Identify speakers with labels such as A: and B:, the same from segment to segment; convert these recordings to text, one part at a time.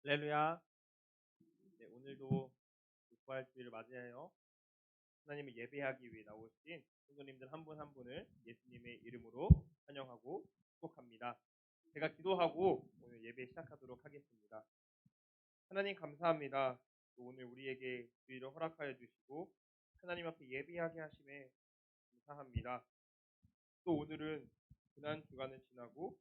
A: 할렐루야. 네, 오늘도 부활주의를 맞이하여 하나님을 예배하기 위해 나오신 성도님들 한 분 한 분을 예수님의 이름으로 환영하고 축복합니다. 제가 기도하고 오늘 예배 시작하도록 하겠습니다. 하나님 감사합니다. 또 오늘 우리에게 주의를 허락하여 주시고 하나님 앞에 예배하게 하심에 감사합니다. 또 오늘은 지난 주간을 지나고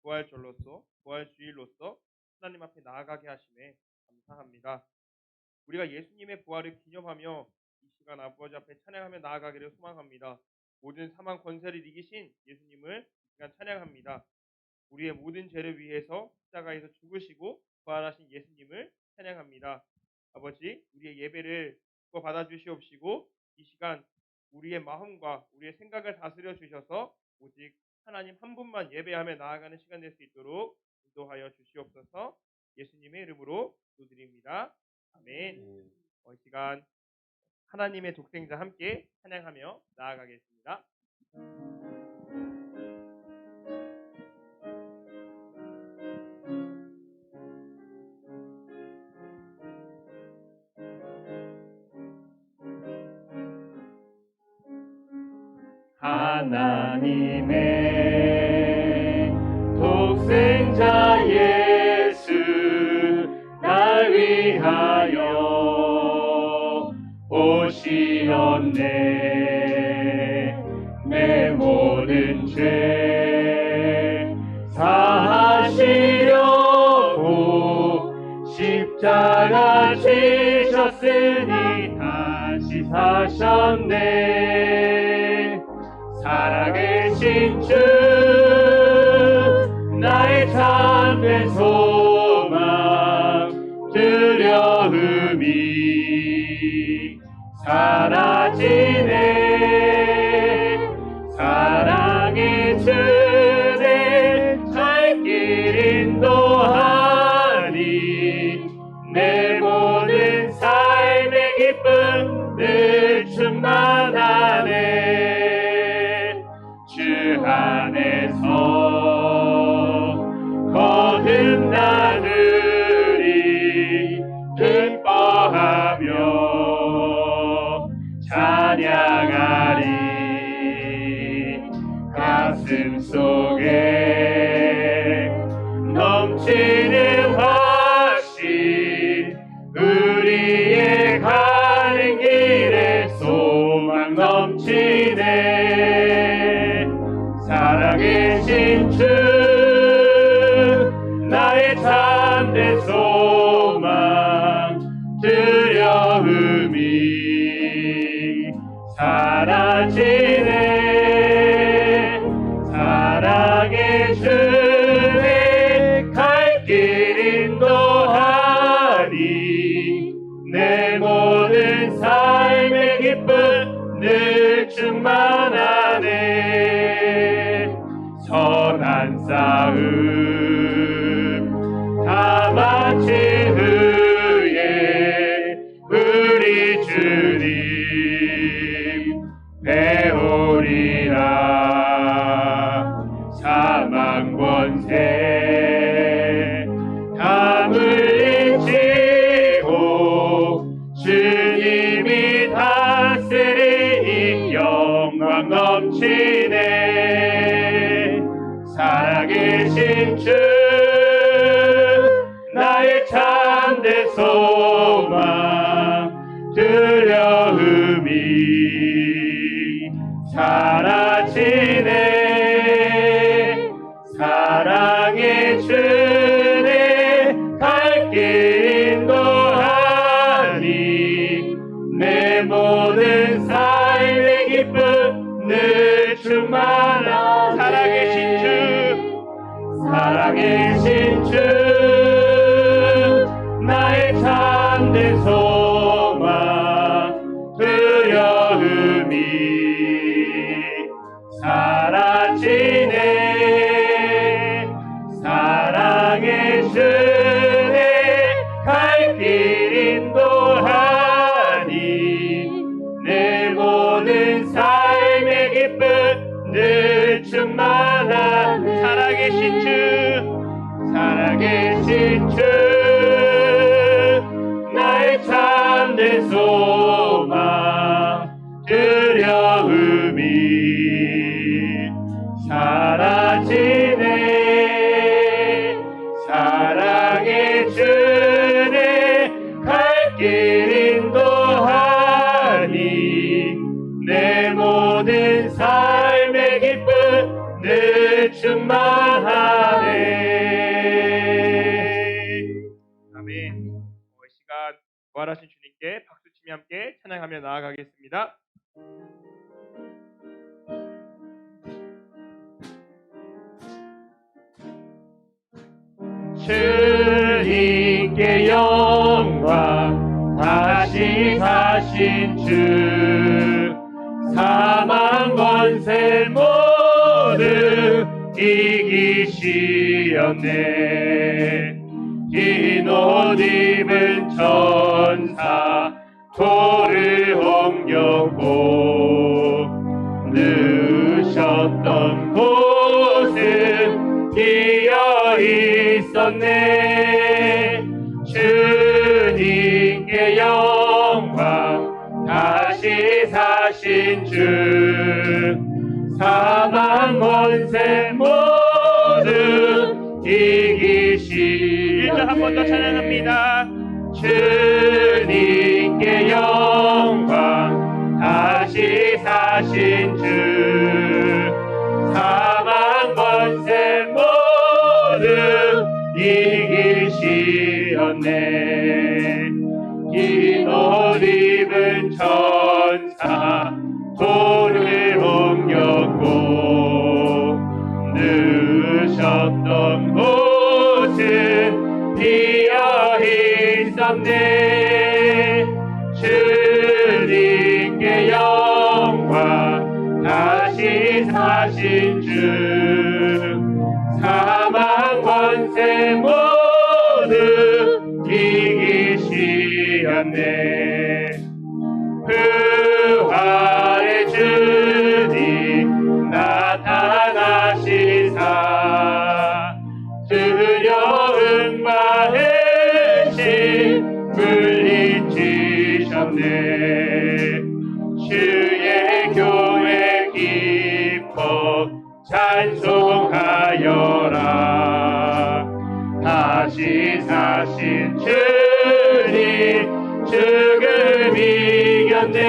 A: 부활절로서 부활주일로서 하나님 앞에 나아가게 하심에 감사합니다. 우리가 예수님의 부활을 기념하며 이 시간 아버지 앞에 찬양하며 나아가기를 소망합니다. 모든 사망 권세를 이기신 예수님을 이 시간 찬양합니다. 우리의 모든 죄를 위해서 십자가에서 죽으시고 부활하신 예수님을 찬양합니다. 아버지, 우리의 예배를 받아주시옵시고 이 시간 우리의 마음과 우리의 생각을 다스려 주셔서 오직 하나님 한 분만 예배하며 나아가는 시간 될 수 있도록 인도하여 주시옵소서. 예수님의 이름으로 기도드립니다. 아멘. 이 시간 하나님의 독생자 함께 찬양하며 나아가겠습니다.
B: 하나님의 독생자 예수 날 위하여 오시었네. 내 모든 죄 사하시려고 십자가 지셨으니 다시 사셨네. 살아계신 주 나의 참된 소망 두려움이 사라지네. 사랑의 주내 살 길 인도하니 내 모든 삶의 기쁨 늘 충만하네. 주 안에서 거듭나느니 기뻐하며 찬양하리. 가슴 속에 넘치는 확신 우리의 가는 길에 소망 넘치네. 살아계신 주 나의 참된 소망 두려움이 사라지네. 사랑의 주의 갈 길 인도하니 내 모든 삶의 기쁨 늘 충만하네. 선한 싸움 다 마친 후에 우리 주님 배우리라. 사망 권세 다 물리치고 주님이 다스리니 영광 넘치네. 살아계신 주 나의 참된 소망 두려움이 사라지네. 사랑의 주내 갈 길 인도하니 내 모든 삶의 기쁨 늘 충만한. 살아계신 주 살아계신 주 나의 참된 소망 두려움이 사라지네. 사랑의 주내 갈 길 인도하니 내 모든 삶의 기쁨 늘 충만한. 살아계신 주 살아계신 주 하시네 사랑의 주네 갈 길 인도하니 내 모든 삶의 기쁨 늘 충만하네.
A: 아멘. 이 시간 부활하신 주님께 박수치며 함께 찬양하며 나아가겠습니다.
B: 주님께 영광 다시 사신 주 사망 권세 모두 이기시었네 흰 옷 입은 천사 돌을 옮겼고 누우셨던 곳은 비어 있었네 주님께 영광 다시 사신 주 사망 권세 모두 이기시 1절 한 번 더 찬양합니다. 주님께 영광 다시 사신 주 사망 권세 모두 이기시었네 흰 옷 입은 천사 돌을 옮겼고 누우셨던 곳은 비어 있었네 주님께 영광 다시 사신 주 사망 권세 모두 이기시었네 부활의 주님 나타나시사 두려움과 의심 물리치셨네 주의 교회 기뻐 찬송하여라 다시 사신 주님 죽음 이겼네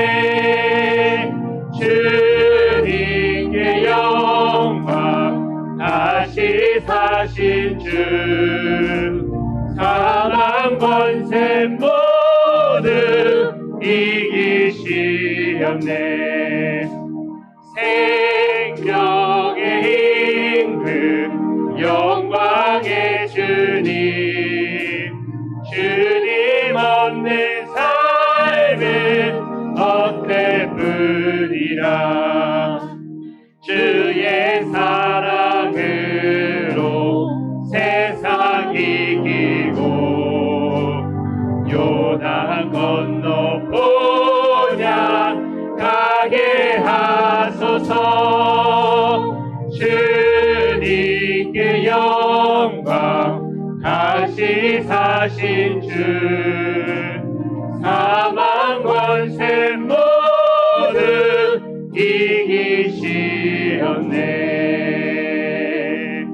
B: 주님께 영광 다시 사신 주 사망 권세 모두 이기시었네 생명의 임금 영광의 주님 주님 없는 삶은 헛되뿐이라 주의 사랑으로 세상 이기고 요단 건너 본향 가게 하소서 주님께 영광 다시 사신 주 사망 권세 모두 이기시었네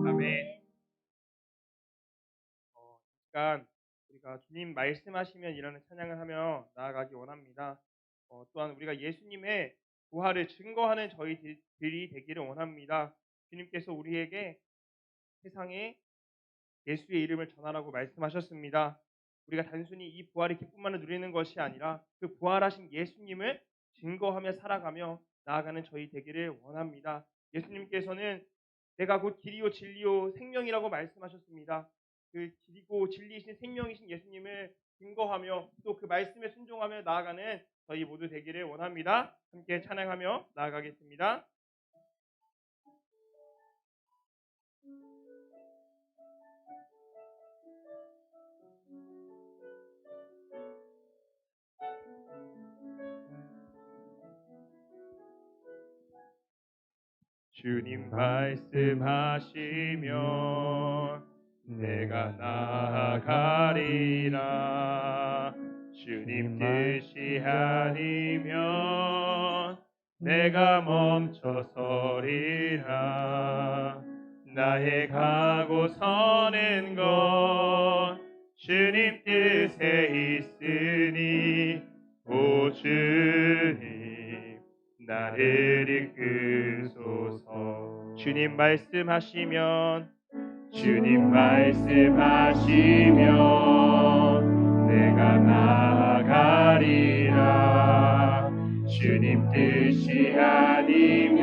A: 아멘. 시간 우리가 주님 말씀하시면 이라는 찬양을 하며 나아가기 원합니다. 또한 우리가 예수님의 부활을 증거하는 저희들이 되기를 원합니다. 주님께서 우리에게 세상에 예수의 이름을 전하라고 말씀하셨습니다. 우리가 단순히 이 부활의 기쁨만을 누리는 것이 아니라 그 부활하신 예수님을 증거하며 살아가며 나아가는 저희 되기를 원합니다. 예수님께서는 내가 곧 길이요 진리요 생명이라고 말씀하셨습니다. 그 길이고 진리이신 생명이신 예수님을 증거하며 또 그 말씀에 순종하며 나아가는 저희 모두 되기를 원합니다. 함께 찬양하며 나아가겠습니다. 주님 말씀하시면 내가 나아가리라. 주님 뜻이 아니면 내가 멈춰서리라.
B: 나의 가고 서는 것 주님 뜻에 있으니 오 주님 나를 이끄소서.
A: 주님 말씀하시면
B: 주님 말씀하시면 내가 나아가리라. 주님 뜻이 아니면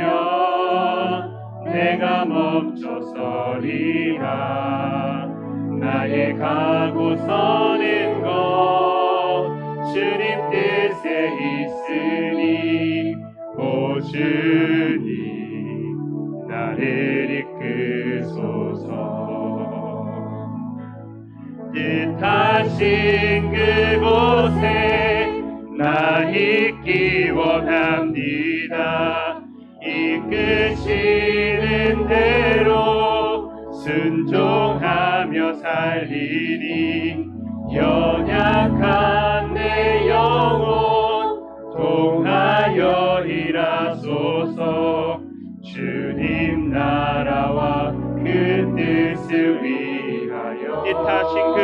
B: 내가 멈춰서리라. 나의 가고 서는 것 주님 뜻에 있으니 오 주님 나를 이끄소서. 뜻하신 그곳에 나 있기 원합니다. 이끄시는 대로 순종하며 살리니 연약한 내 영혼 통하여 일하소서. 주님 나라와 그 뜻을 위하여 뜻하신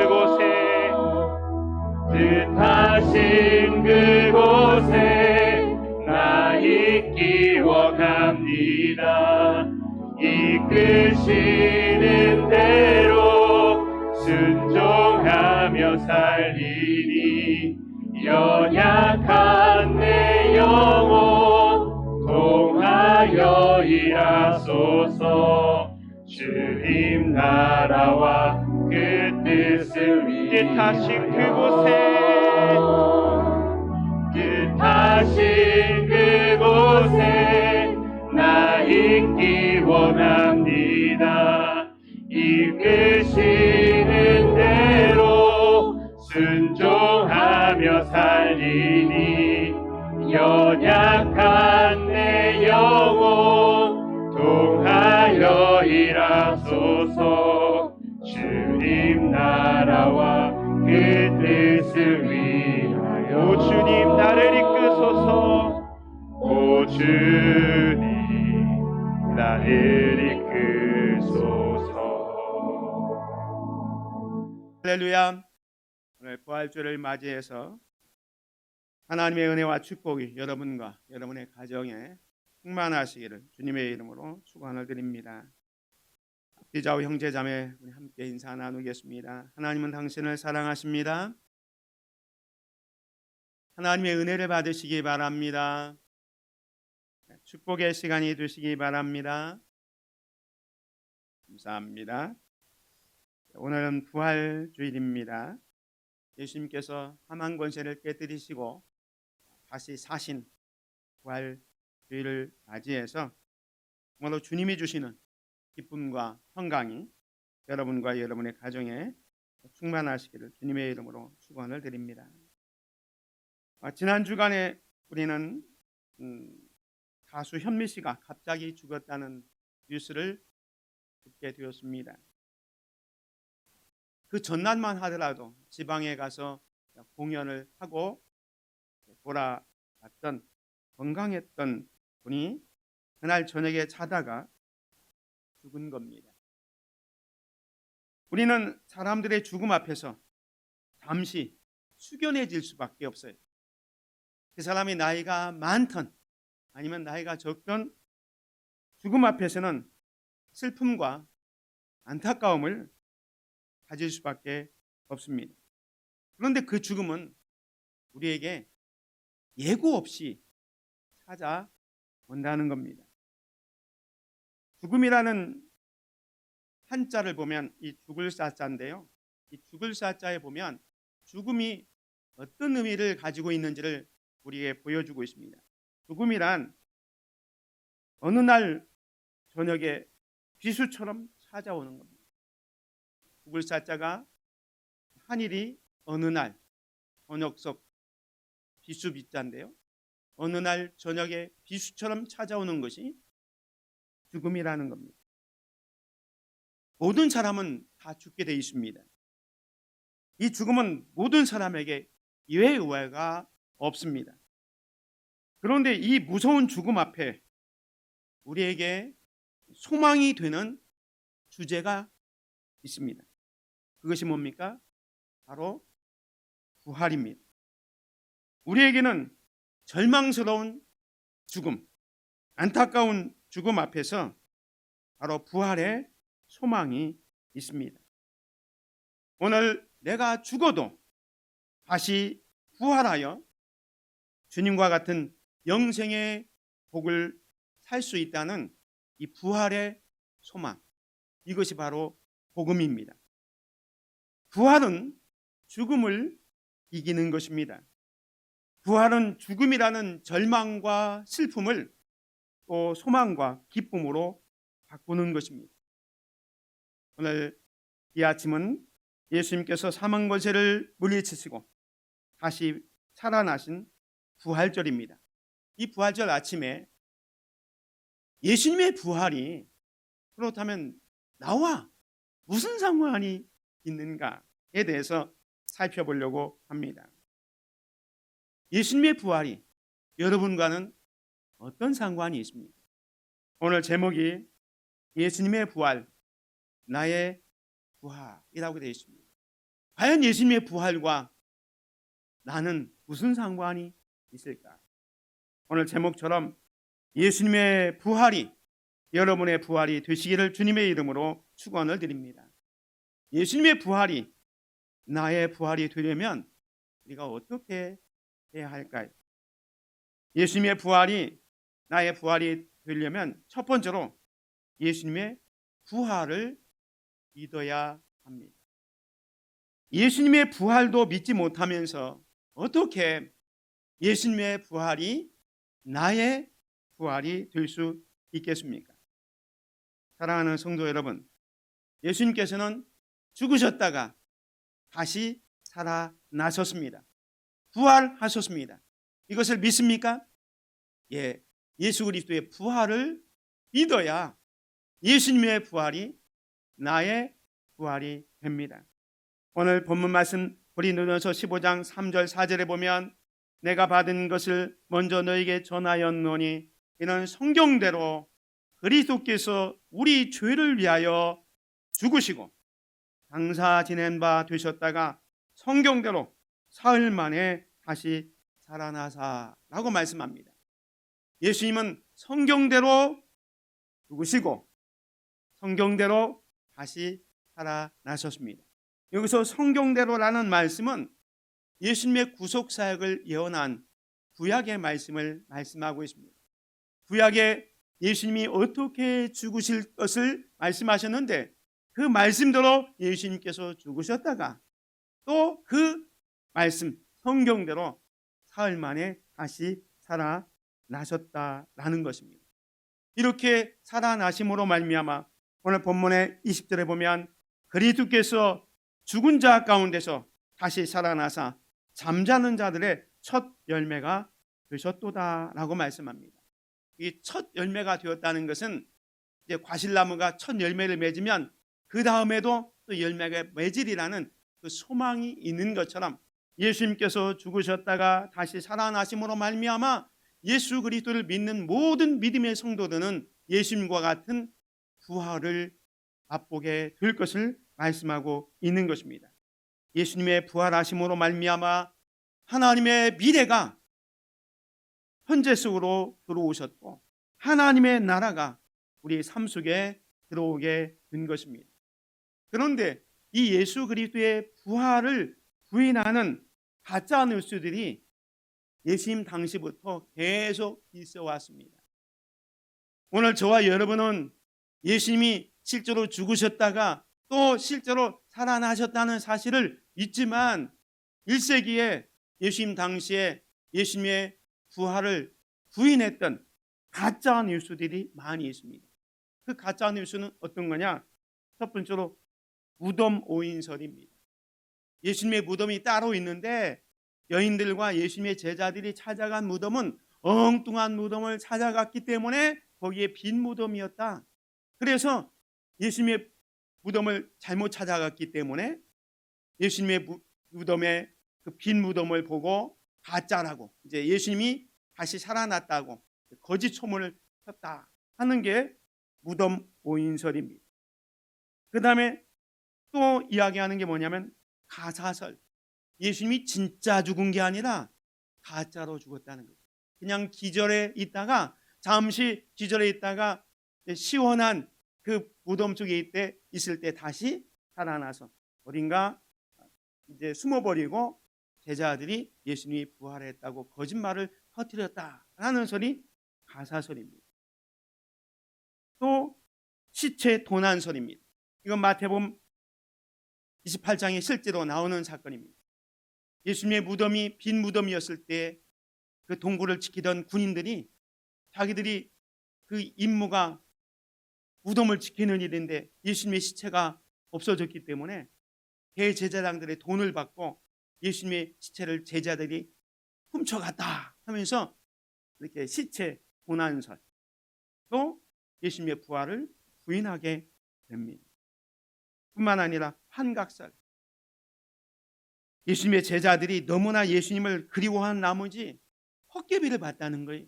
B: 그곳에 나 있기 원합니다. 이끄시는 대로 순종하며 살리니 연약한 내 영혼 통하여 일하소서. 주님 나라와 그 뜻을 위하여 뜻하신 그곳에 나 있기 원합니다. 이끄시는 대로 순종하며 살리니 연약한 내 영혼 통하여 일하소서. 주님 나라와 그 뜻을 위하여
A: 오 주님 나를 이끄소서.
B: 오 주님 나를 이끄소서.
C: 할렐루야. 오늘 부활주를 맞이해서 하나님의 은혜와 축복이 여러분과 여러분의 가정에 충만하시기를 주님의 이름으로 축원을 드립니다. 기자우 형제자매 우리 함께 인사 나누겠습니다. 하나님은 당신을 사랑하십니다. 하나님의 은혜를 받으시기 바랍니다. 축복의 시간이 되시기 바랍니다. 감사합니다. 오늘은 부활주일입니다. 예수님께서 사망 권세를 깨뜨리시고 다시 사신 부활주일을 맞이해서 정말로 주님이 주시는 기쁨과 평강이 여러분과 여러분의 가정에 충만하시기를 주님의 이름으로 축원을 드립니다. 지난 주간에 우리는 가수 현미 씨가 갑자기 죽었다는 뉴스를 듣게 되었습니다. 그 전날만 하더라도 지방에 가서 공연을 하고 돌아왔던 건강했던 분이 그날 저녁에 자다가 죽은 겁니다. 우리는 사람들의 죽음 앞에서 잠시 숙연해질 수밖에 없어요. 그 사람이 나이가 많던 아니면 나이가 적던 죽음 앞에서는 슬픔과 안타까움을 가질 수밖에 없습니다. 그런데 그 죽음은 우리에게 예고 없이 찾아온다는 겁니다. 죽음이라는 한자를 보면 이 죽을 사자인데요. 이 죽을 사자에 보면 죽음이 어떤 의미를 가지고 있는지를 우리에게 보여주고 있습니다. 죽음이란 어느 날 저녁에 비수처럼 찾아오는 겁니다. 죽을 사자가 한일이 어느 날 저녁 속 비수 비자인데요. 어느 날 저녁에 비수처럼 찾아오는 것이 죽음이라는 겁니다. 모든 사람은 다 죽게 되어 있습니다. 이 죽음은 모든 사람에게 예외가 없습니다. 그런데 이 무서운 죽음 앞에 우리에게 소망이 되는 주제가 있습니다. 그것이 뭡니까? 바로 부활입니다. 우리에게는 절망스러운 죽음, 안타까운 죽음 앞에서 바로 부활의 소망이 있습니다. 오늘 내가 죽어도 다시 부활하여 주님과 같은 영생의 복을 살 수 있다는 이 부활의 소망, 이것이 바로 복음입니다. 부활은 죽음을 이기는 것입니다. 부활은 죽음이라는 절망과 슬픔을 또 소망과 기쁨으로 바꾸는 것입니다. 오늘 이 아침은 예수님께서 사망 권세를 물리치시고 다시 살아나신 부활절입니다. 이 부활절 아침에 예수님의 부활이 그렇다면 나와 무슨 상관이 있는가에 대해서 살펴보려고 합니다. 예수님의 부활이 여러분과는 어떤 상관이 있습니까? 오늘 제목이 예수님의 부활, 나의 부활이라고 되어 있습니다. 과연 예수님의 부활과 나는 무슨 상관이 있을까? 오늘 제목처럼 예수님의 부활이 여러분의 부활이 되시기를 주님의 이름으로 축원을 드립니다. 예수님의 부활이 나의 부활이 되려면 우리가 어떻게 해야 할까요? 예수님의 부활이 나의 부활이 되려면 첫 번째로 예수님의 부활을 믿어야 합니다. 예수님의 부활도 믿지 못하면서 어떻게 예수님의 부활이 나의 부활이 될 수 있겠습니까? 사랑하는 성도 여러분, 예수님께서는 죽으셨다가 다시 살아나셨습니다. 부활하셨습니다. 이것을 믿습니까? 예, 예수 그리스도의 부활을 믿어야 예수님의 부활이 나의 부활이 됩니다. 오늘 본문 말씀 고린도전서 15장 3절 4절에 보면 내가 받은 것을 먼저 너에게 전하였노니 이는 성경대로 그리스도께서 우리 죄를 위하여 죽으시고 장사 지낸 바 되셨다가 성경대로 사흘 만에 다시 살아나사라고 말씀합니다. 예수님은 성경대로 죽으시고 성경대로 다시 살아나셨습니다. 여기서 성경대로라는 말씀은 예수님의 구속사역을 예언한 구약의 말씀을 말씀하고 있습니다. 구약에 예수님이 어떻게 죽으실 것을 말씀하셨는데 그 말씀대로 예수님께서 죽으셨다가 또 그 말씀 성경대로 사흘 만에 다시 살아나셨다라는 것입니다. 이렇게 살아나심으로 말미암아 오늘 본문의 20절에 보면 그리스도께서 죽은 자 가운데서 다시 살아나사 잠자는 자들의 첫 열매가 되셨도다라고 말씀합니다. 이 첫 열매가 되었다는 것은 이제 과실나무가 첫 열매를 맺으면 그 다음에도 또 열매가 맺으리라는 그 소망이 있는 것처럼 예수님께서 죽으셨다가 다시 살아나심으로 말미암아 예수 그리스도를 믿는 모든 믿음의 성도들은 예수님과 같은 부활을 맛보게 될 것을 말씀하고 있는 것입니다. 예수님의 부활하심으로 말미암아 하나님의 미래가 현재 속으로 들어오셨고 하나님의 나라가 우리 삶 속에 들어오게 된 것입니다. 그런데 이 예수 그리스도의 부활을 부인하는 가짜 뉴스들이 예수님 당시부터 계속 있어 왔습니다. 오늘 저와 여러분은 예수님이 실제로 죽으셨다가 또 실제로 살아나셨다는 사실을 잊지만 1세기에 예수님 당시에 예수님의 부활을 부인했던 가짜 뉴스들이 많이 있습니다. 그 가짜 뉴스는 어떤 거냐? 첫 번째로 무덤 오인설입니다. 예수님의 무덤이 따로 있는데 여인들과 예수님의 제자들이 찾아간 무덤은 엉뚱한 무덤을 찾아갔기 때문에 거기에 빈 무덤이었다. 그래서 예수님의 무덤을 잘못 찾아갔기 때문에 예수님의 무덤에 그 빈 무덤을 보고 가짜라고 이제 예수님이 다시 살아났다고 거짓 소문을 폈다 하는 게 무덤 오인설입니다. 그 다음에 또 이야기하는 게 뭐냐면 가사설. 예수님이 진짜 죽은 게 아니라 가짜로 죽었다는 거죠. 그냥 기절해 있다가 잠시 기절해 있다가 시원한 그 무덤 속에 있을 때 다시 살아나서 어딘가 이제 숨어버리고 제자들이 예수님이 부활했다고 거짓말을 퍼뜨렸다라는 설이 가사설입니다. 또 시체 도난설입니다. 이건 마태복음 28장에 실제로 나오는 사건입니다. 예수님의 무덤이 빈 무덤이었을 때 그 동굴을 지키던 군인들이 자기들이 그 임무가 무덤을 지키는 일인데 예수님의 시체가 없어졌기 때문에 대제사장들의 돈을 받고 예수님의 시체를 제자들이 훔쳐갔다 하면서 이렇게 시체 도난설, 또 예수님의 부활을 부인하게 됩니다. 뿐만 아니라 환각설. 예수님의 제자들이 너무나 예수님을 그리워한 나머지 헛개비를 봤다는 거예요.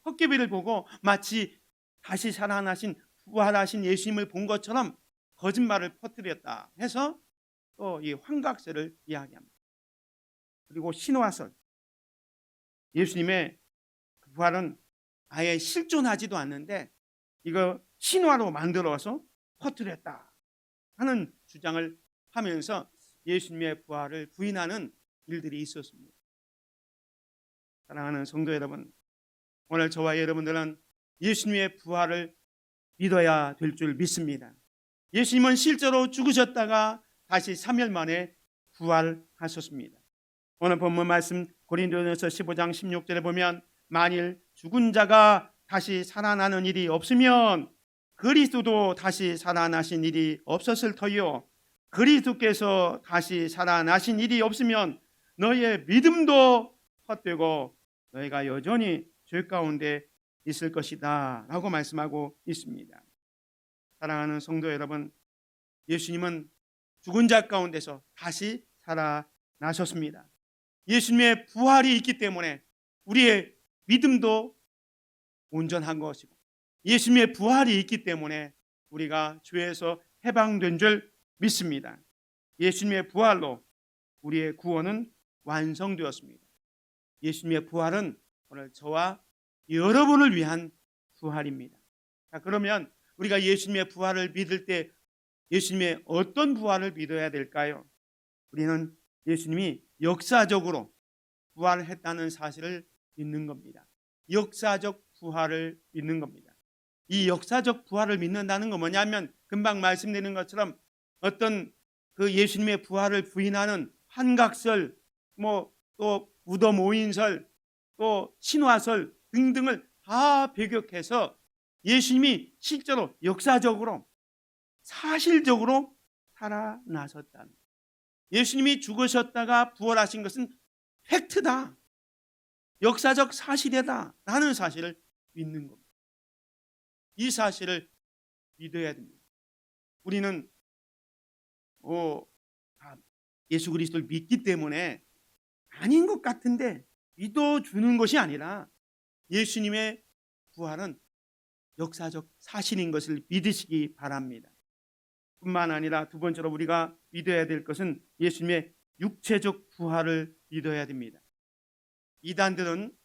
C: 헛개비를 보고 마치 다시 살아나신 부활하신 예수님을 본 것처럼 거짓말을 퍼뜨렸다 해서 또 이 환각설을 이야기합니다. 그리고 신화설. 예수님의 부활은 아예 실존하지도 않는데 이거 신화로 만들어서 퍼뜨렸다 하는 주장을 하면서 예수님의 부활을 부인하는 일들이 있었습니다. 사랑하는 성도 여러분, 오늘 저와 여러분들은 예수님의 부활을 믿어야 될 줄 믿습니다. 예수님은 실제로 죽으셨다가 다시 3일 만에 부활하셨습니다. 오늘 본문 말씀 고린도전서 15장 16절에 보면 만일 죽은 자가 다시 살아나는 일이 없으면 그리스도도 다시 살아나신 일이 없었을 터요. 그리스도께서 다시 살아나신 일이 없으면 너희의 믿음도 헛되고 너희가 여전히 죄 가운데 있을 것이다 라고 말씀하고 있습니다. 사랑하는 성도 여러분, 예수님은 죽은 자 가운데서 다시 살아나셨습니다. 예수님의 부활이 있기 때문에 우리의 믿음도 온전한 것이고 예수님의 부활이 있기 때문에 우리가 죄에서 해방된 줄 믿습니다. 예수님의 부활로 우리의 구원은 완성되었습니다. 예수님의 부활은 오늘 저와 여러분을 위한 부활입니다. 자, 그러면 우리가 예수님의 부활을 믿을 때 예수님의 어떤 부활을 믿어야 될까요? 우리는 예수님이 역사적으로 부활했다는 사실을 믿는 겁니다. 역사적 부활을 믿는 겁니다. 이 역사적 부활을 믿는다는 건 뭐냐면 금방 말씀드린 것처럼 어떤 그 예수님의 부활을 부인하는 환각설, 또 무덤 오인설, 또 신화설 등등을 다 배격해서 예수님이 실제로 역사적으로 사실적으로 살아나셨다는, 예수님이 죽으셨다가 부활하신 것은 팩트다, 역사적 사실이다 라는 사실을 믿는 겁니다. 이 사실을 믿어야 됩니다. 우리는 예수 그리스도를 믿기 때문에 아닌 것 같은데 믿어주는 것이 아니라 예수님의 부활은 역사적 사실인 것을 믿으시기 바랍니다. 뿐만 아니라 두 번째로 우리가 믿어야 될 것은 예수님의 육체적 부활을 믿어야 됩니다. 이단들은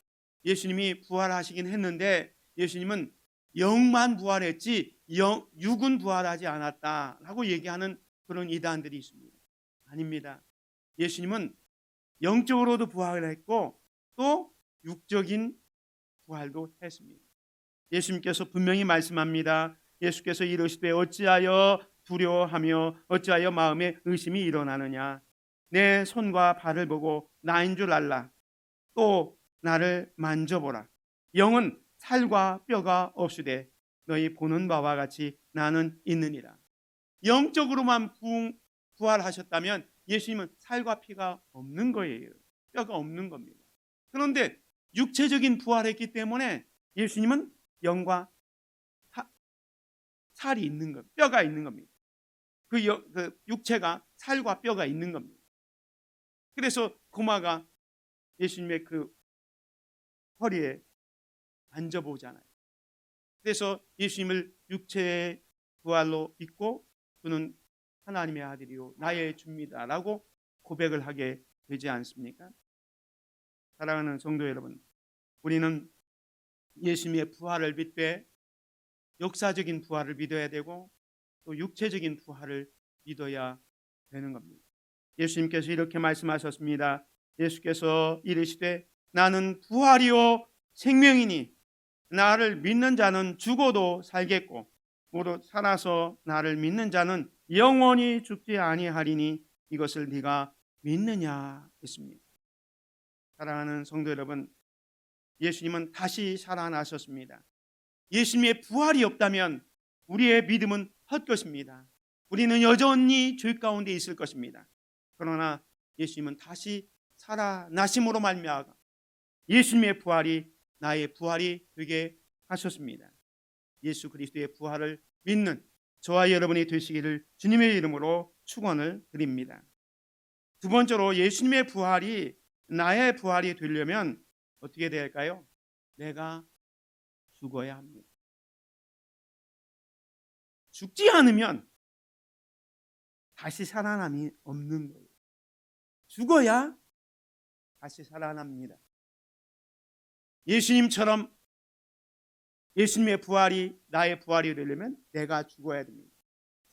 C: 예수님이 부활하시긴 했는데 예수님은 영만 부활했지 육은 부활하지 않았다라고 얘기하는 그런 이단들이 있습니다. 아닙니다. 예수님은 영적으로도 부활을 했고 또 육적인 부활도 했습니다. 예수님께서 분명히 말씀합니다. 예수께서 이르시되 어찌하여 두려워하며 어찌하여 마음에 의심이 일어나느냐. 내 손과 발을 보고 나인 줄 알라. 또 나를 만져보라. 영은 살과 뼈가 없으되 너희 보는 바와 같이 나는 있느니라. 영적으로만 부활하셨다면 예수님은 살과 피가 없는 거예요. 뼈가 없는 겁니다. 그런데 육체적인 부활했기 때문에 예수님은 영과 살이 있는 것, 뼈가 있는 겁니다. 그 육체가 살과 뼈가 있는 겁니다. 그래서 고마가 예수님의 그 허리에 만져보잖아요. 그래서 예수님을 육체의 부활로 믿고 주는 하나님의 아들이요 나의 주입니다라고 고백을 하게 되지 않습니까? 사랑하는 성도 여러분, 우리는 예수님의 부활을 믿되 역사적인 부활을 믿어야 되고 또 육체적인 부활을 믿어야 되는 겁니다. 예수님께서 이렇게 말씀하셨습니다. 예수께서 이르시되 나는 부활이요 생명이니 나를 믿는 자는 죽어도 살겠고 무릇 살아서 나를 믿는 자는 영원히 죽지 아니하리니 이것을 네가 믿느냐 했습니다. 사랑하는 성도 여러분, 예수님은 다시 살아나셨습니다. 예수님의 부활이 없다면 우리의 믿음은 헛것입니다. 우리는 여전히 죄 가운데 있을 것입니다. 그러나 예수님은 다시 살아나심으로 말미암아 예수님의 부활이 나의 부활이 되게 하셨습니다. 예수 그리스도의 부활을 믿는 저와 여러분이 되시기를 주님의 이름으로 축원을 드립니다. 두 번째로 예수님의 부활이 나의 부활이 되려면 어떻게 될까요? 내가 죽어야 합니다. 죽지 않으면 다시 살아남이 없는 거예요. 죽어야 다시 살아납니다. 예수님처럼 예수님의 부활이 나의 부활이 되려면 내가 죽어야 됩니다.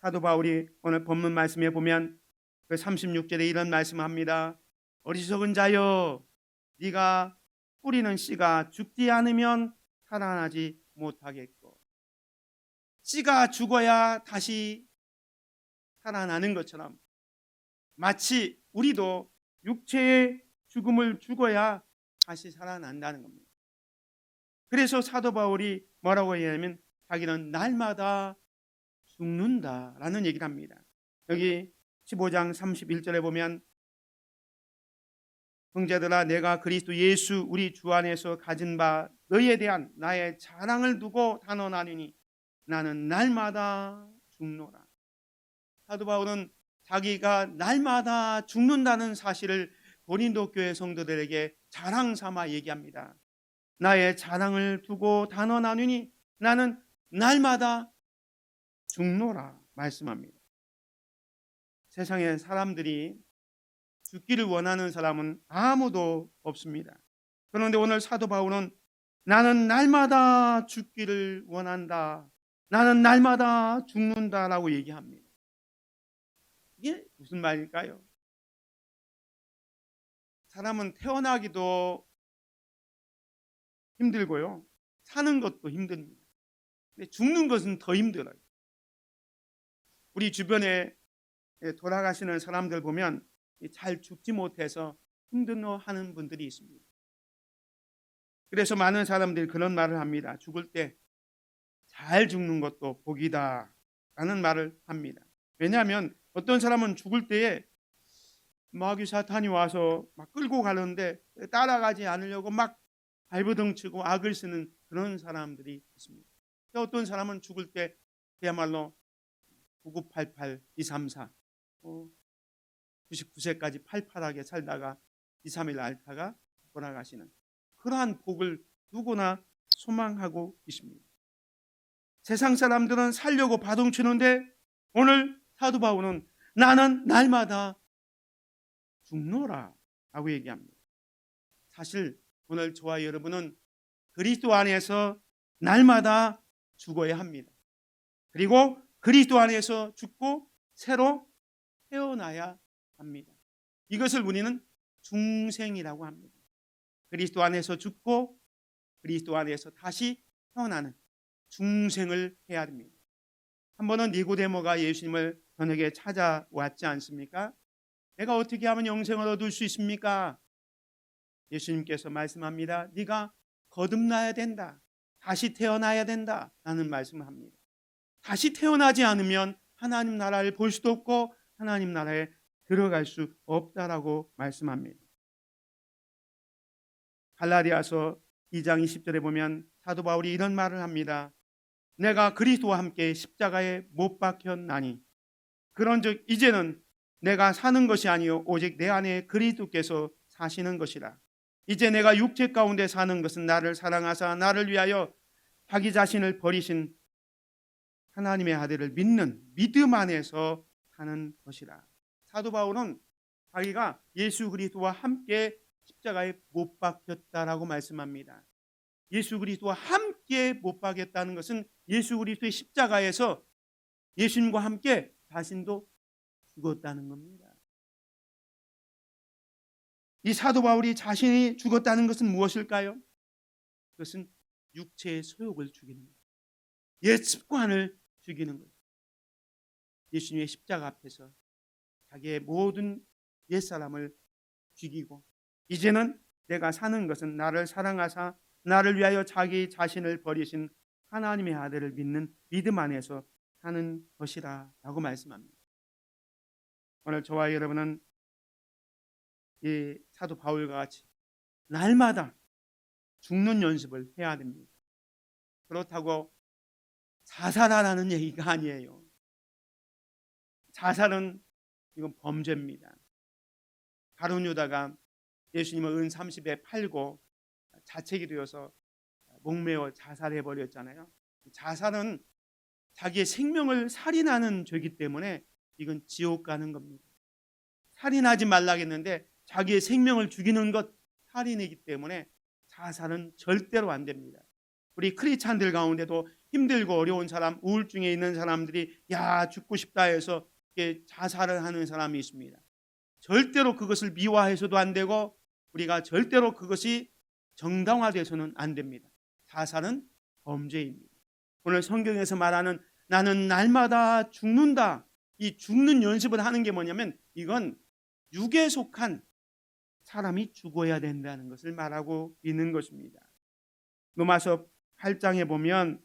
C: 사도 바울이 오늘 본문 말씀에 보면 그 36절에 이런 말씀합니다. 어리석은 자여 네가 뿌리는 씨가 죽지 않으면 살아나지 못하겠고, 씨가 죽어야 다시 살아나는 것처럼 마치 우리도 육체의 죽음을 죽어야 다시 살아난다는 겁니다. 그래서 사도 바울이 뭐라고 얘기하냐면 자기는 날마다 죽는다라는 얘기를 합니다. 여기 15장 31절에 보면 형제들아 내가 그리스도 예수 우리 주 안에서 가진 바 너희에 대한 나의 자랑을 두고 단언하노니 나는 날마다 죽노라. 사도 바울은 자기가 날마다 죽는다는 사실을 고린도 교회 성도들에게 자랑 삼아 얘기합니다. 나의 자랑을 두고 단언하노니 나는 날마다 죽노라 말씀합니다. 세상에 사람들이 죽기를 원하는 사람은 아무도 없습니다. 그런데 오늘 사도 바울은 나는 날마다 죽기를 원한다. 나는 날마다 죽는다라고 얘기합니다. 이게 무슨 말일까요? 사람은 태어나기도 힘들고요. 사는 것도 힘듭니다. 근데 죽는 것은 더 힘들어요. 우리 주변에 돌아가시는 사람들 보면 잘 죽지 못해서 힘들어하는 분들이 있습니다. 그래서 많은 사람들이 그런 말을 합니다. 죽을 때 잘 죽는 것도 복이다 라는 말을 합니다. 왜냐하면 어떤 사람은 죽을 때에 마귀 사탄이 와서 막 끌고 가는데 따라가지 않으려고 막 발버둥치고 악을 쓰는 그런 사람들이 있습니다. 어떤 사람은 죽을 때 그야말로 9988, 234 99세까지 팔팔하게 살다가 2, 3일 앓다가 돌아가시는 그러한 복을 누구나 소망하고 있습니다. 세상 사람들은 살려고 바둥치는데 오늘 사도 바울은 나는 날마다 죽노라 라고 얘기합니다. 사실 오늘 저와 여러분은 그리스도 안에서 날마다 죽어야 합니다. 그리고 그리스도 안에서 죽고 새로 태어나야 합니다. 이것을 우리는 중생이라고 합니다. 그리스도 안에서 죽고 그리스도 안에서 다시 태어나는 중생을 해야 됩니다. 한 번은 니고데모가 예수님을 저녁에 찾아왔지 않습니까? 내가 어떻게 하면 영생을 얻을 수 있습니까? 예수님께서 말씀합니다. 네가 거듭나야 된다. 다시 태어나야 된다. 라는 말씀을 합니다. 다시 태어나지 않으면 하나님 나라를 볼 수도 없고 하나님 나라에 들어갈 수 없다라고 말씀합니다. 갈라디아서 2장 20절에 보면 사도 바울이 이런 말을 합니다. 내가 그리스도와 함께 십자가에 못 박혔나니 그런즉 이제는 내가 사는 것이 아니요 오직 내 안에 그리스도께서 사시는 것이라. 이제 내가 육체 가운데 사는 것은 나를 사랑하사 나를 위하여 자기 자신을 버리신 하나님의 아들을 믿는 믿음 안에서 사는 것이라. 사도 바울은 자기가 예수 그리스도와 함께 십자가에 못 박혔다라고 말씀합니다. 예수 그리스도와 함께 못 박였다는 것은 예수 그리스도의 십자가에서 예수님과 함께 자신도 죽었다는 겁니다. 이 사도 바울이 자신이 죽었다는 것은 무엇일까요? 그것은 육체의 소욕을 죽이는 것, 옛 습관을 죽이는 것. 예수님의 십자가 앞에서 자기의 모든 옛사람을 죽이고, 이제는 내가 사는 것은 나를 사랑하사 나를 위하여 자기 자신을 버리신 하나님의 아들을 믿는 믿음 안에서 사는 것이라 라고 말씀합니다. 오늘 저와 여러분은 이 사도 바울과 같이 날마다 죽는 연습을 해야 됩니다. 그렇다고 자살하라는 얘기가 아니에요. 자살은 이건 범죄입니다. 가룟 유다가 예수님을 은 30에 팔고 자책이 되어서 목매어 자살해 버렸잖아요. 자살은 자기의 생명을 살인하는 죄이기 때문에 이건 지옥 가는 겁니다. 살인하지 말라겠는데 자기의 생명을 죽이는 것 살인이기 때문에 자살은 절대로 안 됩니다. 우리 크리스찬들 가운데도 힘들고 어려운 사람, 우울증에 있는 사람들이 야 죽고 싶다 해서 자살을 하는 사람이 있습니다. 절대로 그것을 미화해서도 안 되고 우리가 절대로 그것이 정당화돼서는 안 됩니다. 자살은 범죄입니다. 오늘 성경에서 말하는 나는 날마다 죽는다, 이 죽는 연습을 하는 게 뭐냐면 이건 육에 속한 사람이 죽어야 된다는 것을 말하고 있는 것입니다. 로마서 8장에 보면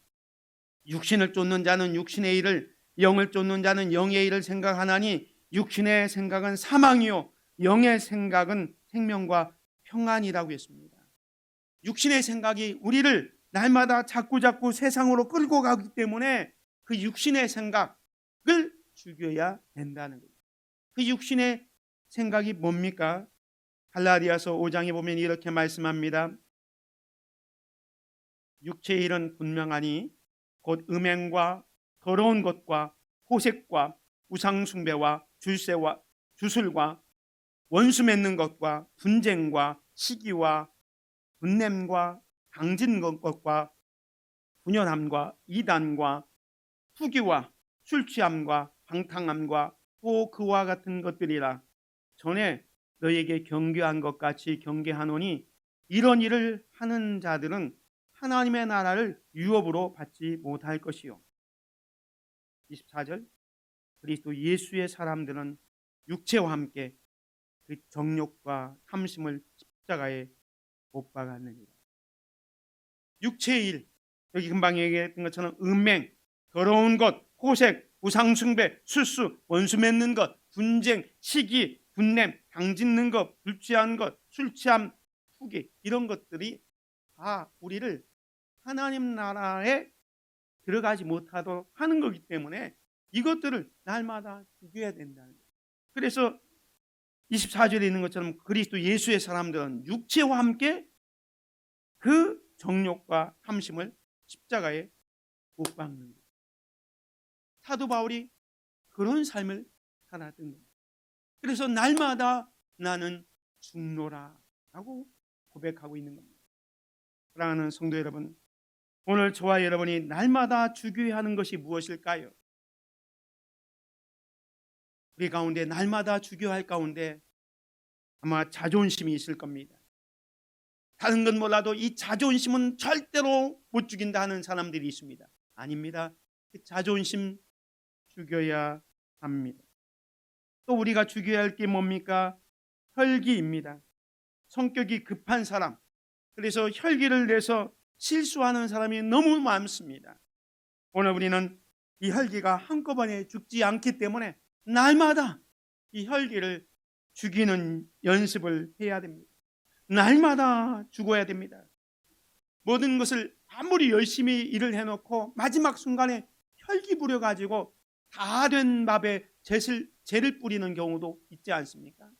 C: 육신을 쫓는 자는 육신의 일을, 영을 쫓는 자는 영의 일을 생각하나니 육신의 생각은 사망이요 영의 생각은 생명과 평안이라고 했습니다. 육신의 생각이 우리를 날마다 자꾸 세상으로 끌고 가기 때문에 그 육신의 생각을 죽여야 된다는 거예요. 그 육신의 생각이 뭡니까? 갈라디아서 5장에 보면 이렇게 말씀합니다. 육체의 일은 분명하니 곧 음행과 더러운 것과 호색과 우상숭배와 줄세와 주술과 원수 맺는 것과 분쟁과 시기와 분냄과 당진 것과 분열함과 이단과 후기와 술취함과 방탕함과 또 그와 같은 것들이라. 전에 너에게 경계한 것 같이 경계하노니 이런 일을 하는 자들은 하나님의 나라를 유업으로 받지 못할 것이요. 24절 그리스도 예수의 사람들은 육체와 함께 그 정욕과 탐심을 십자가에 못 박았느니라. 육체의 일, 여기 금방 얘기했던 것처럼 음행, 더러운 것, 호색, 우상숭배, 술수, 원수 맺는 것, 분쟁, 시기, 분냄, 당짓는 것, 불취한 것, 술취함, 후기, 이런 것들이 다 우리를 하나님 나라에 들어가지 못하도록 하는 거기 때문에 이것들을 날마다 죽여야 된다는 거예요. 그래서 24절에 있는 것처럼 그리스도 예수의 사람들은 육체와 함께 그 정욕과 탐심을 십자가에 못 박는 거예요. 사도 바울이 그런 삶을 살았던 거예요. 그래서 날마다 나는 죽노라 라고 고백하고 있는 겁니다. 사랑하는 성도 여러분, 오늘 저와 여러분이 날마다 죽여야 하는 것이 무엇일까요? 우리 가운데 날마다 죽여야 할 가운데 아마 자존심이 있을 겁니다. 다른 건 몰라도 이 자존심은 절대로 못 죽인다 하는 사람들이 있습니다. 아닙니다. 그 자존심 죽여야 합니다. 또 우리가 죽여야 할 게 뭡니까? 혈기입니다. 성격이 급한 사람, 그래서 혈기를 내서 실수하는 사람이 너무 많습니다. 오늘 우리는 이 혈기가 한꺼번에 죽지 않기 때문에 날마다 이 혈기를 죽이는 연습을 해야 됩니다. 날마다 죽어야 됩니다. 모든 것을 아무리 열심히 일을 해놓고 마지막 순간에 혈기 부려가지고 다 된 밥에 재를 뿌리는 경우도 있지 않습니까?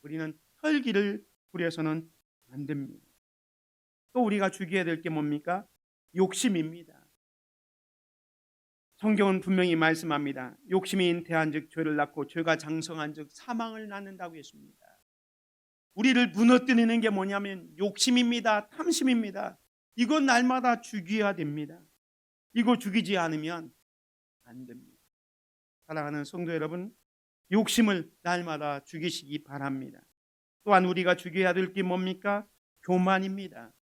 C: 우리는 혈기를 부려서는 안 됩니다. 또 우리가 죽여야 될 게 뭡니까? 욕심입니다. 성경은 분명히 말씀합니다. 욕심이 잉태한즉 죄를 낳고 죄가 장성한즉 사망을 낳는다고 했습니다. 우리를 무너뜨리는 게 뭐냐면 욕심입니다. 탐심입니다. 이건 날마다 죽여야 됩니다. 이거 죽이지 않으면 안 됩니다. 사랑하는 성도 여러분, 욕심을 날마다 죽이시기 바랍니다. 또한 우리가 죽여야 될 게 뭡니까? 교만입니다.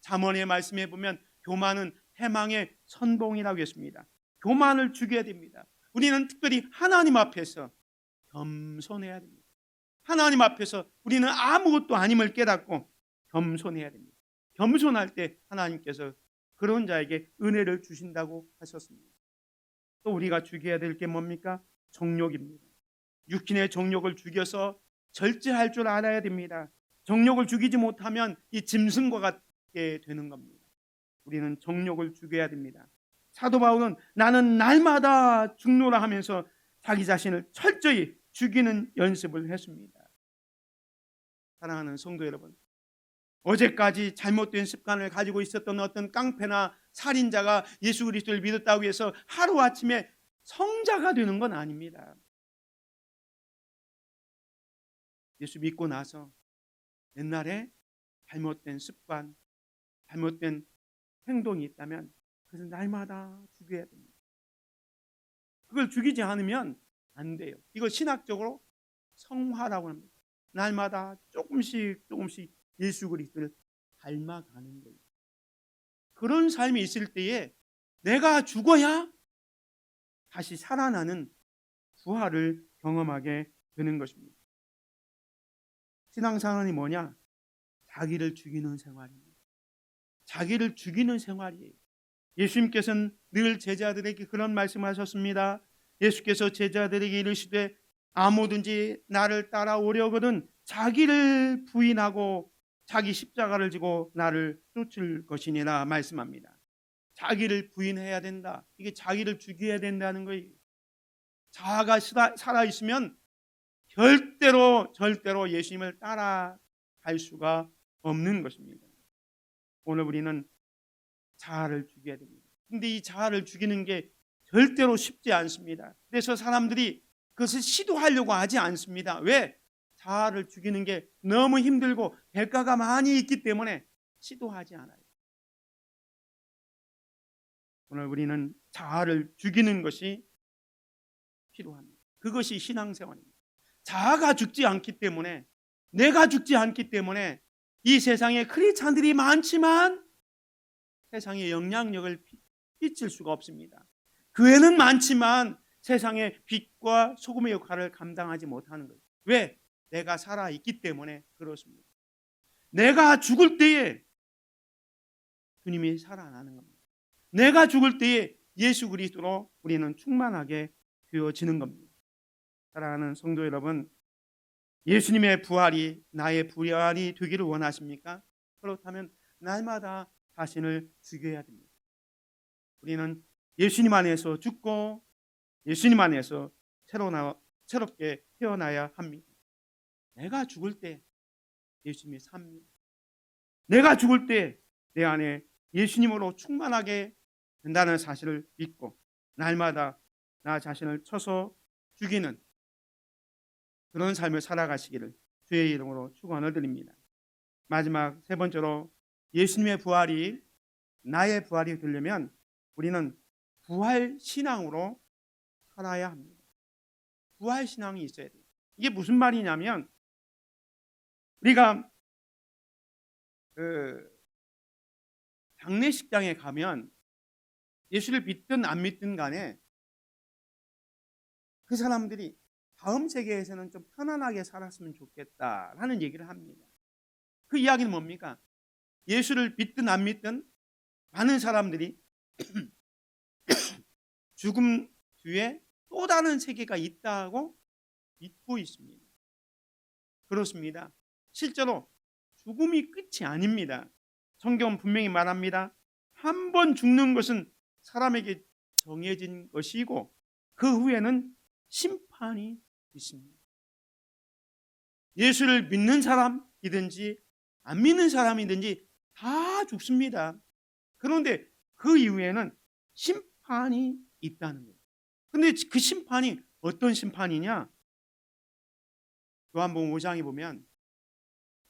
C: 잠언의 말씀에 보면 교만은 해망의 선봉이라고 했습니다. 교만을 죽여야 됩니다. 우리는 특별히 하나님 앞에서 겸손해야 됩니다. 하나님 앞에서 우리는 아무것도 아님을 깨닫고 겸손해야 됩니다. 겸손할 때 하나님께서 그런 자에게 은혜를 주신다고 하셨습니다. 또 우리가 죽여야 될 게 뭡니까? 정욕입니다. 육신의 정욕을 죽여서 절제할 줄 알아야 됩니다. 정욕을 죽이지 못하면 이 짐승과 같게 되는 겁니다. 우리는 정욕을 죽여야 됩니다. 사도 바울은 나는 날마다 죽노라 하면서 자기 자신을 철저히 죽이는 연습을 했습니다. 사랑하는 성도 여러분, 어제까지 잘못된 습관을 가지고 있었던 어떤 깡패나 살인자가 예수 그리스도를 믿었다고 해서 하루아침에 성자가 되는 건 아닙니다. 예수 믿고 나서 옛날에 잘못된 습관, 잘못된 행동이 있다면 그것은 날마다 죽여야 됩니다. 그걸 죽이지 않으면 안 돼요. 이거 신학적으로 성화라고 합니다. 날마다 조금씩 예수 그리스도를 닮아가는 거예요. 그런 삶이 있을 때에 내가 죽어야 다시 살아나는 부활을 경험하게 되는 것입니다. 신앙생활이 뭐냐? 자기를 죽이는 생활입니다. 자기를 죽이는 생활이에요. 예수님께서는 늘 제자들에게 그런 말씀하셨습니다. 예수께서 제자들에게 이르시되 아무든지 나를 따라오려거든 자기를 부인하고 자기 십자가를 지고 나를 쫓을 것이니라 말씀합니다. 자기를 부인해야 된다. 이게 자기를 죽여야 된다는 거예요. 자아가 살아있으면 절대로 예수님을 따라갈 수가 없는 것입니다. 오늘 우리는 자아를 죽여야 됩니다. 근데 이 자아를 죽이는 게 절대로 쉽지 않습니다. 그래서 사람들이 그것을 시도하려고 하지 않습니다. 왜? 자아를 죽이는 게 너무 힘들고 대가가 많이 있기 때문에 시도하지 않아요. 오늘 우리는 자아를 죽이는 것이 필요합니다. 그것이 신앙생활입니다. 자아가 죽지 않기 때문에, 내가 죽지 않기 때문에 이 세상에 크리스찬들이 많지만 세상에 영향력을 끼칠 수가 없습니다. 교회는 많지만 세상의 빛과 소금의 역할을 감당하지 못하는 거예요. 왜? 내가 살아있기 때문에 그렇습니다. 내가 죽을 때에 주님이 살아나는 겁니다. 내가 죽을 때에 예수 그리스도로 우리는 충만하게 되어지는 겁니다. 사랑하는 성도 여러분, 예수님의 부활이 나의 부활이 되기를 원하십니까? 그렇다면 날마다 자신을 죽여야 됩니다. 우리는 예수님 안에서 죽고 예수님 안에서 새롭게 태어나야 합니다. 내가 죽을 때 예수님이 삽니다. 내가 죽을 때 내 안에 예수님으로 충만하게 된다는 사실을 믿고 날마다 나 자신을 쳐서 죽이는 그런 삶을 살아가시기를 주의 이름으로 축원을 드립니다. 마지막 세 번째로 예수님의 부활이 나의 부활이 되려면 우리는 부활 신앙으로 살아야 합니다. 부활 신앙이 있어야 돼요. 이게 무슨 말이냐면 우리가 장례식장에 가면 예수를 믿든 안 믿든 간에 그 사람들이 다음 세계에서는 좀 편안하게 살았으면 좋겠다라는 얘기를 합니다. 그 이야기는 뭡니까? 예수를 믿든 안 믿든 많은 사람들이 죽음 뒤에 또 다른 세계가 있다고 믿고 있습니다. 그렇습니다. 실제로 죽음이 끝이 아닙니다. 성경은 분명히 말합니다. 한 번 죽는 것은 사람에게 정해진 것이고 그 후에는 심판이 있습니다. 예수를 믿는 사람이든지 안 믿는 사람이든지 다 죽습니다. 그런데 그 이후에는 심판이 있다는 거예요. 근데 그 심판이 어떤 심판이냐? 요한복음 5장에 보면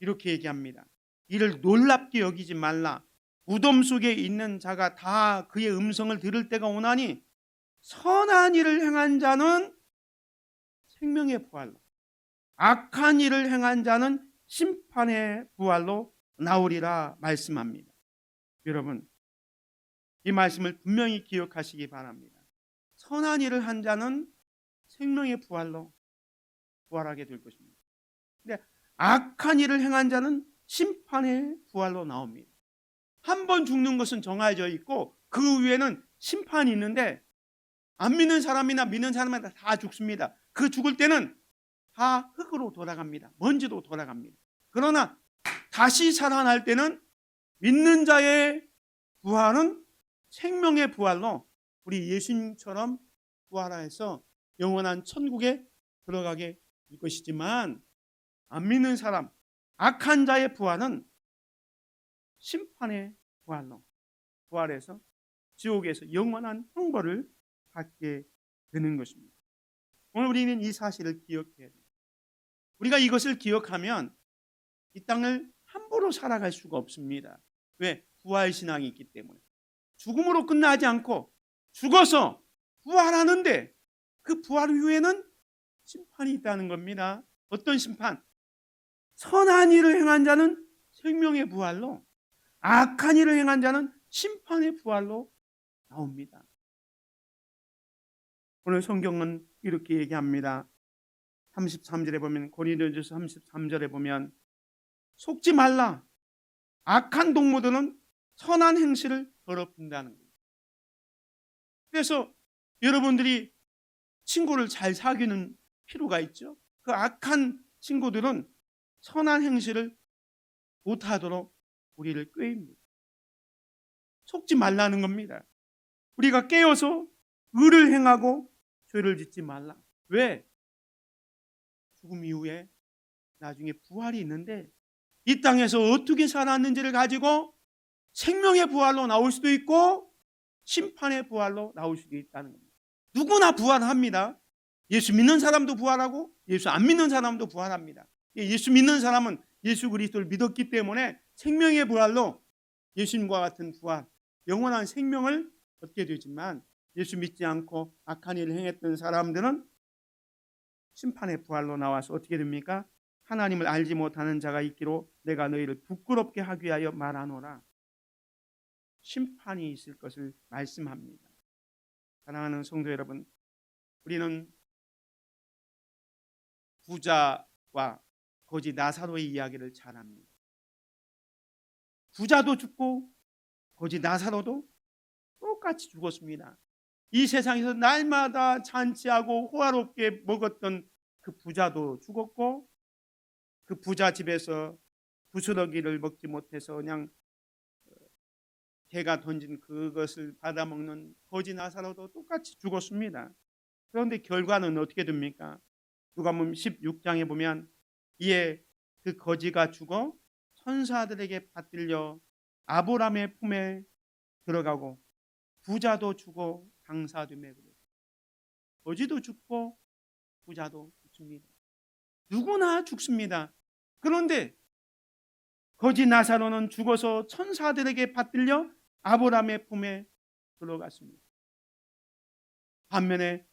C: 이렇게 얘기합니다. 이를 놀랍게 여기지 말라. 무덤 속에 있는 자가 다 그의 음성을 들을 때가 오나니 선한 일을 행한 자는 생명의 부활로, 악한 일을 행한 자는 심판의 부활로 나오리라 말씀합니다. 여러분, 이 말씀을 분명히 기억하시기 바랍니다. 선한 일을 한 자는 생명의 부활로 부활하게 될 것입니다. 근데 악한 일을 행한 자는 심판의 부활로 나옵니다. 한 번 죽는 것은 정해져 있고 그 위에는 심판이 있는데 안 믿는 사람이나 믿는 사람이나 다 죽습니다. 그 죽을 때는 다 흙으로 돌아갑니다. 먼지로 돌아갑니다. 그러나 다시 살아날 때는 믿는 자의 부활은 생명의 부활로 우리 예수님처럼 부활하여서 영원한 천국에 들어가게 될 것이지만 안 믿는 사람, 악한 자의 부활은 심판의 부활로 부활해서 지옥에서 영원한 형벌을 받게 되는 것입니다. 오늘 우리는 이 사실을 기억해야 됩니다. 우리가 이것을 기억하면 이 땅을 함부로 살아갈 수가 없습니다. 왜? 부활신앙이 있기 때문에. 죽음으로 끝나지 않고 죽어서 부활하는데 그 부활 후에는 심판이 있다는 겁니다. 어떤 심판? 선한 일을 행한 자는 생명의 부활로, 악한 일을 행한 자는 심판의 부활로 나옵니다. 오늘 성경은 이렇게 얘기합니다. 33절에 보면, 고린도전서 33절에 보면 속지 말라. 악한 동무들은 선한 행실을 더럽힌다는 거예요. 그래서 여러분들이 친구를 잘 사귀는 필요가 있죠. 그 악한 친구들은 선한 행실을 못하도록 우리를 꾀입니다. 속지 말라는 겁니다. 우리가 깨어서 의를 행하고 죄를 짓지 말라. 왜? 죽음 이후에 나중에 부활이 있는데 이 땅에서 어떻게 살았는지를 가지고 생명의 부활로 나올 수도 있고 심판의 부활로 나올 수도 있다는 겁니다. 누구나 부활합니다. 예수 믿는 사람도 부활하고 예수 안 믿는 사람도 부활합니다. 예수 믿는 사람은 예수 그리스도를 믿었기 때문에 생명의 부활로 예수님과 같은 부활, 영원한 생명을 얻게 되지만 예수 믿지 않고 악한 일을 행했던 사람들은 심판의 부활로 나와서 어떻게 됩니까? 하나님을 알지 못하는 자가 있기로 내가 너희를 부끄럽게 하기 위하여 말하노라. 심판이 있을 것을 말씀합니다. 사랑하는 성도 여러분, 우리는 부자와 거지 나사로의 이야기를 잘 압니다. 부자도 죽고 거지 나사로도 똑같이 죽었습니다. 이 세상에서 날마다 잔치하고 호화롭게 먹었던 그 부자도 죽었고 그 부자 집에서 부스러기를 먹지 못해서 그냥 개가 던진 그것을 받아먹는 거지 나사로도 똑같이 죽었습니다. 그런데 결과는 어떻게 됩니까? 누가복음 16장에 보면 이에 그 거지가 죽어 천사들에게 받들려 아브라함의 품에 들어가고 부자도 죽어 장사됨에 그랬어요. 거지도 죽고 부자도 죽습니다. 누구나 죽습니다. 그런데 거지 나사로는 죽어서 천사들에게 받들려 아브라함의 품에 들어갔습니다. 반면에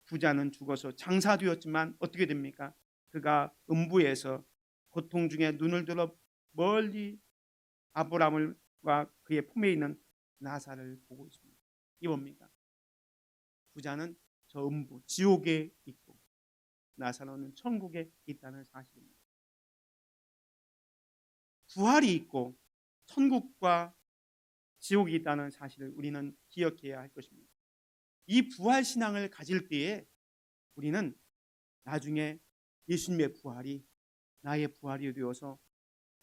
C: 부자는 죽어서 장사되었지만 어떻게 됩니까? 그가 음부에서 고통 중에 눈을 들어 멀리 아브라함과 그의 품에 있는 나사를 보고 있습니다. 이 뭡니까? 부자는 저 음부 지옥에 있고 나사로는 천국에 있다는 사실입니다. 부활이 있고 천국과 지옥이 있다는 사실을 우리는 기억해야 할 것입니다. 이 부활 신앙을 가질 때에 우리는 나중에 예수님의 부활이 나의 부활이 되어서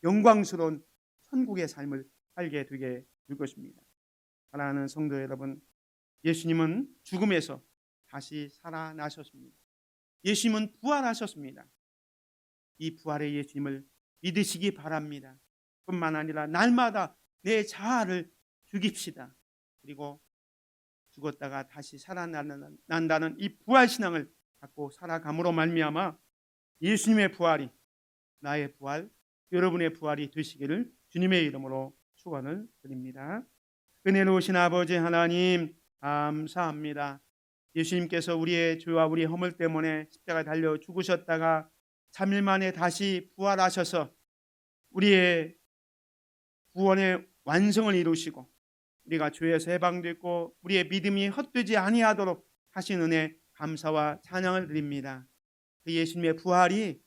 C: 영광스러운 천국의 삶을 살게 되게 될 것입니다. 사랑하는 성도 여러분, 예수님은 죽음에서 다시 살아나셨습니다. 예수님은 부활하셨습니다. 이 부활의 예수님을 믿으시기 바랍니다. 뿐만 아니라 날마다 내 자아를 죽입시다. 그리고 죽었다가 다시 살아난다는 이 부활 신앙을 갖고 살아감으로 말미암아 예수님의 부활이 나의 부활, 여러분의 부활이 되시기를 주님의 이름으로 축원을 드립니다. 은혜로우신 아버지 하나님 감사합니다. 예수님께서 우리의 죄와 우리의 허물 때문에 십자가에 달려 죽으셨다가 3일 만에 다시 부활하셔서 우리의 구원의 완성을 이루시고 우리가 죄에서 해방됐고 우리의 믿음이 헛되지 아니하도록 하신 은혜 감사와 찬양을 드립니다. 그 예수님의 부활이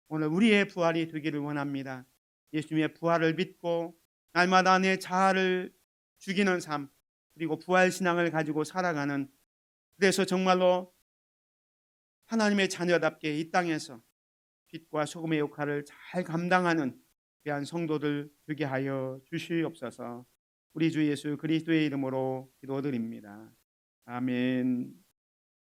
C: 오늘 우리의 부활이 되기를 원합니다. 예수님의 부활을 믿고 날마다 내 자아를 죽이는 삶 그리고 부활 신앙을 가지고 살아가는 그래서 정말로 하나님의 자녀답게 이 땅에서 빛과 소금의 역할을 잘 감당하는 귀한 성도들 되게 하여 주시옵소서. 우리 주 예수 그리스도의 이름으로 기도드립니다. 아멘.